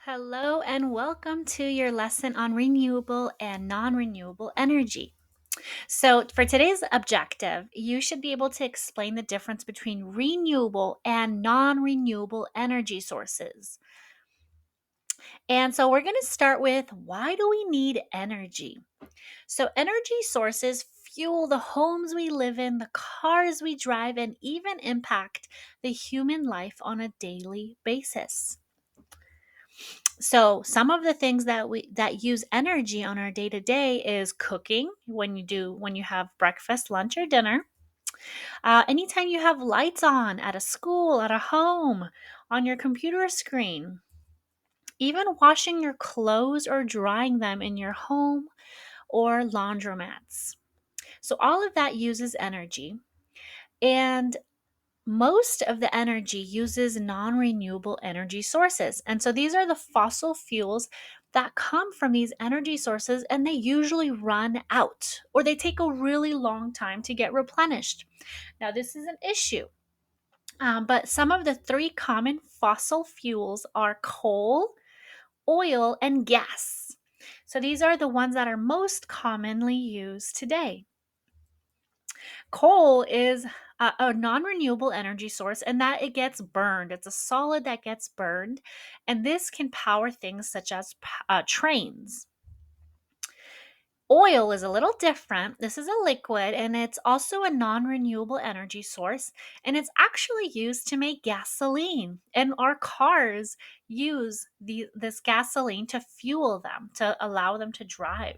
Hello, and welcome to your lesson on renewable and non renewable energy. So, for today's objective, you should be able to explain the difference between renewable and non renewable energy sources. And so, we're going to start with why do we need energy? So, energy sources fuel the homes we live in, the cars we drive, and even impact the human life on a daily basis. So some of the things that use energy on our day to day is cooking when you have breakfast, lunch, or dinner. Anytime you have lights on at a school, at a home, on your computer screen, even washing your clothes or drying them in your home or laundromats. So all of that uses energy. And most of the energy uses non renewable energy sources. And so these are the fossil fuels that come from these energy sources, and they usually run out or they take a really long time to get replenished. Now, this is an issue, but some of the three common fossil fuels are coal, oil, and gas. So these are the ones that are most commonly used today. Coal is a non-renewable energy source, and that it gets burned. It's a solid that gets burned, and this can power things such as trains. Oil is a little different. This is a liquid, and it's also a non-renewable energy source, and it's actually used to make gasoline. And our cars use this gasoline to fuel them, to allow them to drive.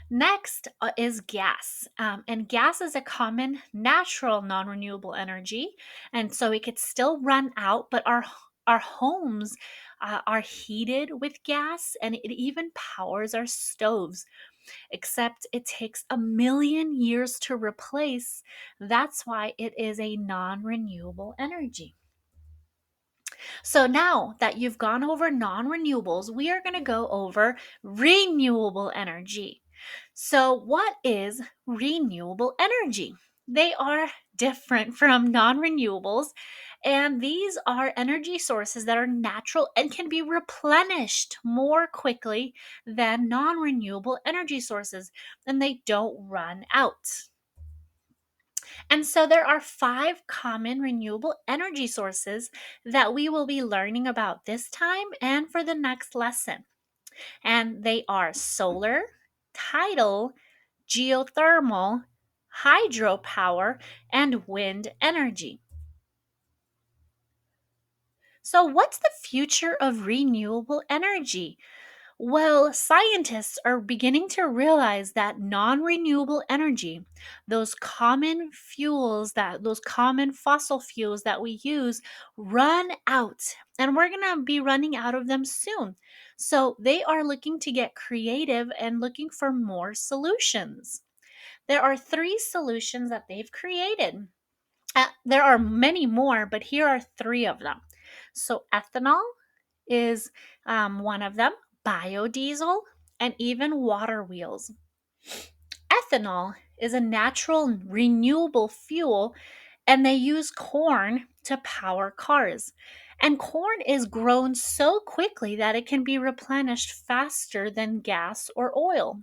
Next is gas. And gas is a common natural non renewable energy. And so it could still run out, but our homes are heated with gas, and it even powers our stoves, except it takes a million years to replace. That's why it is a non renewable energy. So now that you've gone over non renewables, we are going to go over renewable energy. So, what is renewable energy? They are different from non renewables, and these are energy sources that are natural and can be replenished more quickly than non renewable energy sources, and they don't run out. And so there are five common renewable energy sources that we will be learning about this time and for the next lesson. And they are solar, tidal, geothermal, hydropower, and wind energy. So, what's the future of renewable energy? Well, scientists are beginning to realize that non renewable energy, those common fossil fuels that we use, run out. And we're going to be running out of them soon. So they are looking to get creative and looking for more solutions. There are three solutions that they've created. There are many more, but here are three of them. So, ethanol is one of them, biodiesel, and even water wheels. Ethanol is a natural renewable fuel, and they use corn to power cars. And corn is grown so quickly that it can be replenished faster than gas or oil.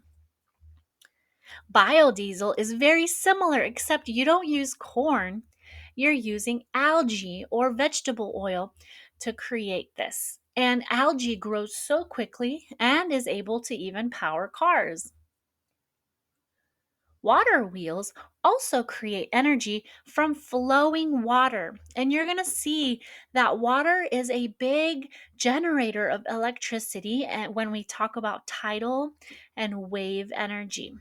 Biodiesel is very similar, except you don't use corn, you're using algae or vegetable oil to create this. And algae grows so quickly and is able to even power cars. Water wheels also create energy from flowing water. And you're going to see that water is a big generator of electricity and when we talk about tidal and wave energy.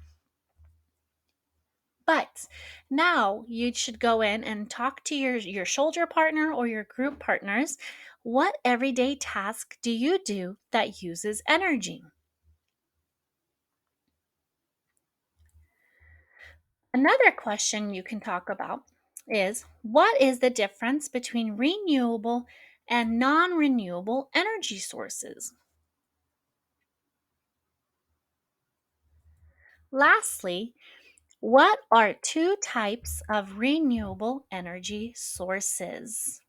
But now you should go in and talk to your shoulder partner or your group partners. What everyday task do you do that uses energy? Another question you can talk about is what is the difference between renewable and non renewable energy sources? Lastly, what are two types of renewable energy sources?